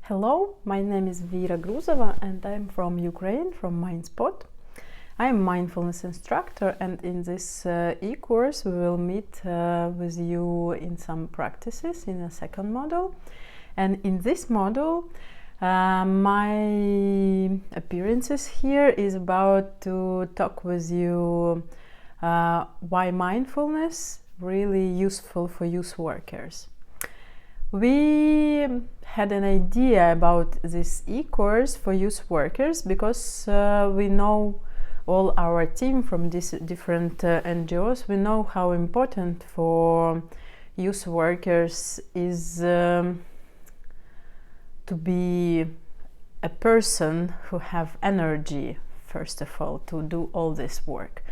Hello, my name is Vira Gruzova and I'm from Ukraine, from MindSpot. I'm a mindfulness instructor, and in this e-course we will meet with you in some practices in a second module. And in this module, my appearances here is about to talk with you why mindfulness really useful for youth workers. We had an idea about this e-course for youth workers because we know all our team from these different NGOs. We know how important for youth workers is to be a person who have energy, first of all, to do all this work.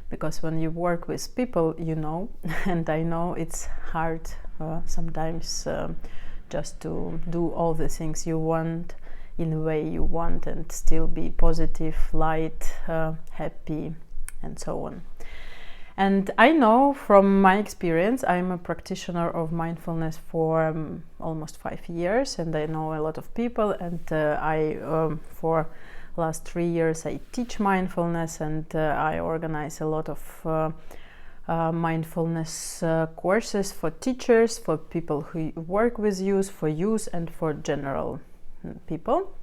Because when you work with people, you know, and I know it's hard sometimes just to do all the things you want in the way you want and still be positive, light, happy, and so on. And I know from my experience, I'm a practitioner of mindfulness for almost 5 years, and I know a lot of people, and for last 3 years I teach mindfulness, and I organize a lot of mindfulness courses for teachers, for people who work with youth, for youth, and for general people.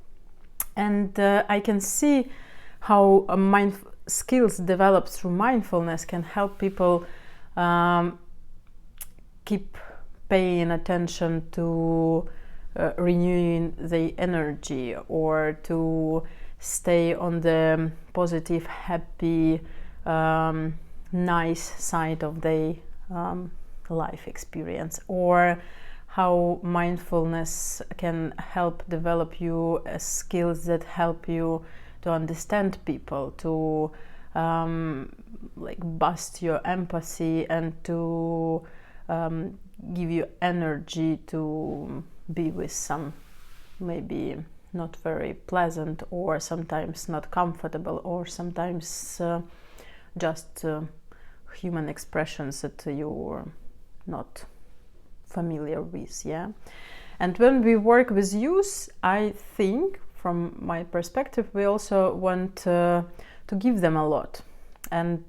And I can see how skills developed through mindfulness can help people keep paying attention to renewing the energy, or to stay on the positive, happy, nice side of their life experience, or how mindfulness can help develop you skills that help you to understand people, to boost your empathy, and to give you energy to be with some maybe not very pleasant, or sometimes not comfortable, or sometimes just human expressions that you're not familiar with. And when we work with youth, I think from my perspective we also want to give them a lot, and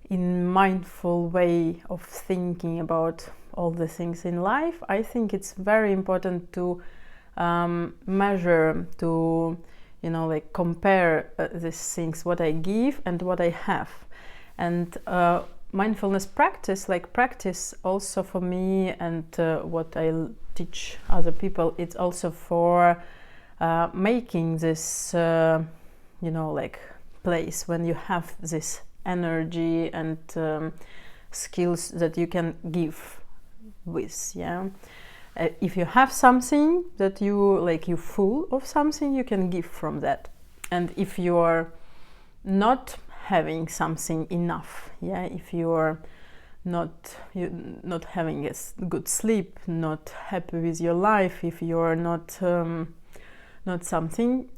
in mindful way of thinking about all the things in life, I think it's very important to measure, to compare these things, what I give and what I have. And mindfulness practice also for me, and what I teach other people, it's also for making this place when you have this energy and skills that you can give with. If you have something that you're full of something, you can give from that. And if you're not having something enough, if you're not having a good sleep, not happy with your life, if you're not something,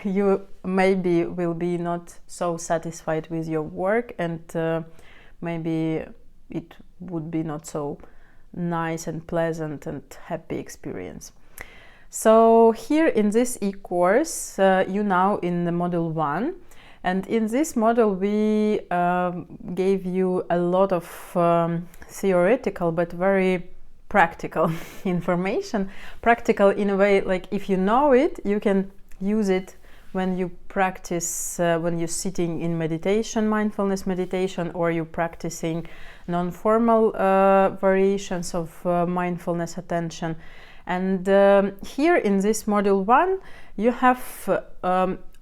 you maybe will be not so satisfied with your work, and maybe it would be not so nice and pleasant and happy experience. So here in this e-course, you now in the module 1, and in this module we gave you a lot of theoretical but very practical information. Practical in a way, like if you know it, you can use it when you practice, when you're sitting in meditation, mindfulness meditation, or you're practicing non-formal variations of mindfulness attention. And here in this module 1, you have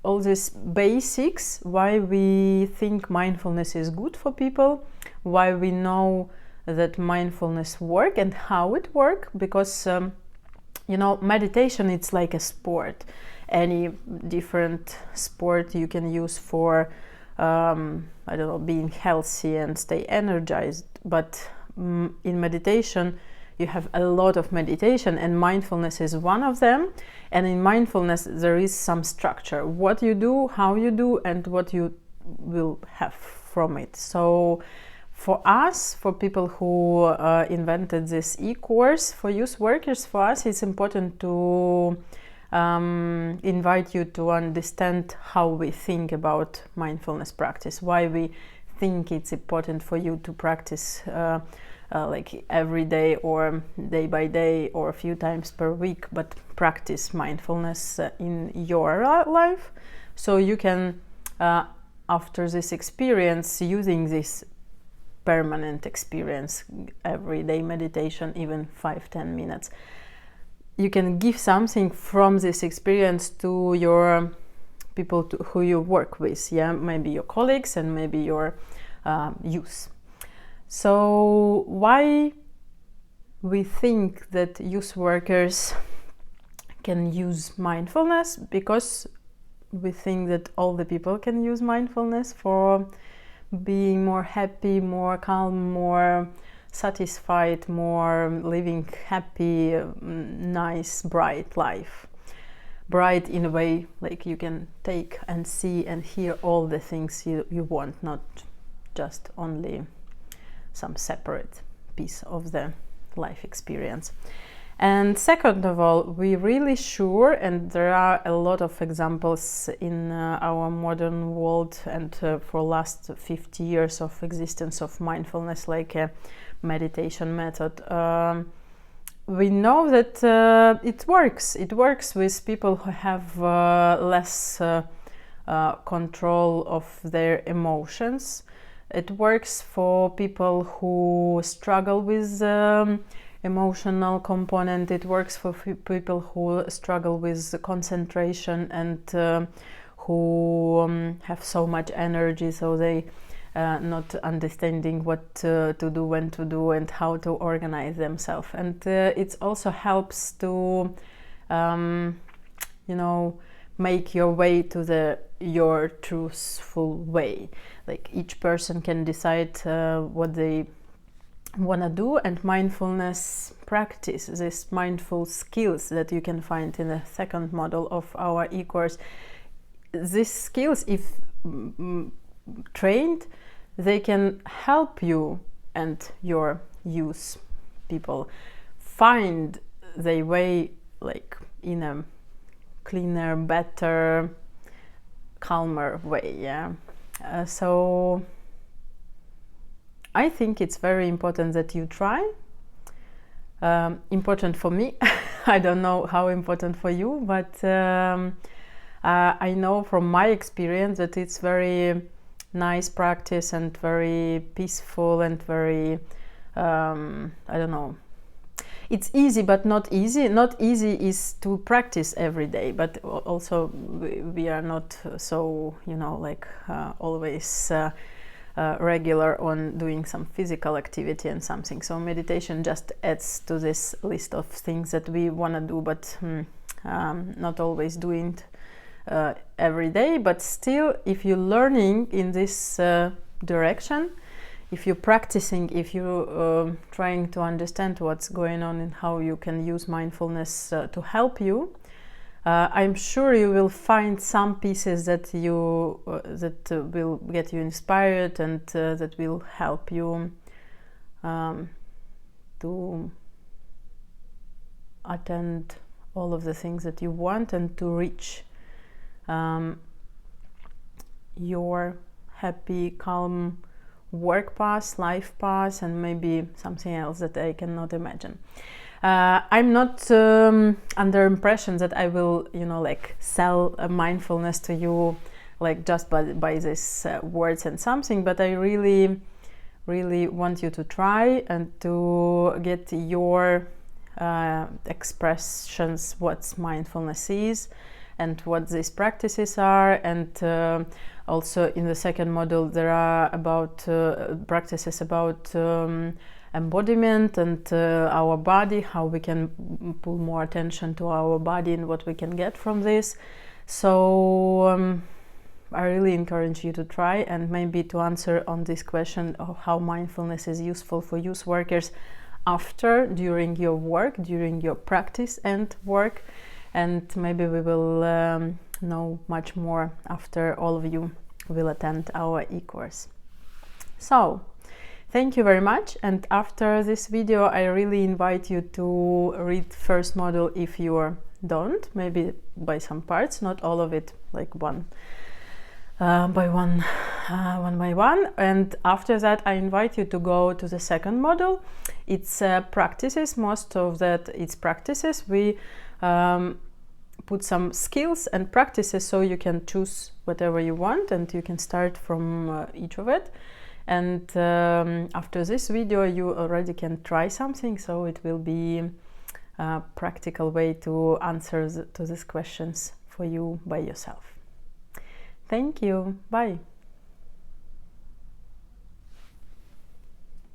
all these basics, why we think mindfulness is good for people, why we know that mindfulness works and how it works, because meditation, it's like a sport. Any different sport you can use for being healthy and stay energized, but in meditation you have a lot of meditation, and mindfulness is one of them. And in mindfulness there is some structure, what you do, how you do, and what you will have from it. So for us, for people who invented this e-course for youth workers, for us it's important to invite you to understand how we think about mindfulness practice, why we think it's important for you to practice like every day or day by day or a few times per week, but practice mindfulness in your life, so you can after this experience, using this permanent experience, everyday meditation, even 5-10 minutes, you can give something from this experience to your people who you work with, maybe your colleagues and maybe your youth. So why we think that youth workers can use mindfulness? Because we think that all the people can use mindfulness for being more happy, more calm, more satisfied, more living happy, nice, bright life. Bright in a way like you can take and see and hear all the things you want, not just only some separate piece of the life experience. And second of all, we're really sure, and there are a lot of examples in our modern world and for last 50 years of existence of mindfulness, like a meditation method, we know that it works. It works with people who have less control of their emotions. It works for people who struggle with emotional component. It works for people who struggle with concentration and who have so much energy, so they not understanding what to do, when to do, and how to organize themselves. And it also helps to make your way to your truthful way. Like each person can decide what they want to do, and mindfulness practice, these mindful skills that you can find in the second model of our e-course, these skills, if trained, they can help you and your youth people find their way, like in a cleaner, better, calmer way. So I think it's very important that you try. Important for me. I don't know how important for you, but I know from my experience that it's very nice practice and very peaceful and very, it's easy but not easy. Not easy is to practice every day, but also we are not so, always regular on doing some physical activity and something. So meditation just adds to this list of things that we want to do, but not always doing every day. But still, if you're learning in this direction, if you're practicing, if you're trying to understand what's going on and how you can use mindfulness to help you, I'm sure you will find some pieces that will get you inspired and that will help you to attend all of the things that you want and to reach your happy, calm work path, life path, and maybe something else that I cannot imagine. I'm not under impression that I will, sell mindfulness to you, like just by these words and something, but I really, really want you to try and to get your expressions, what mindfulness is and what these practices are. And also in the second module there are about practices about embodiment and our body, how we can pull more attention to our body and what we can get from this. So I really encourage you to try, and maybe to answer on this question of how mindfulness is useful for youth workers during your work, during your practice and work. And maybe we will know much more after all of you will attend our e-course. So Thank you very much, and after this video I really invite you to read first module if you don't, maybe by some parts, not all of it, like one by one, and after that I invite you to go to the second module. It's practices, most of that it's practices. We put some skills and practices so you can choose whatever you want and you can start from each of it. And after this video you already can try something, so it will be a practical way to answer to these questions for you by yourself. Thank you. Bye.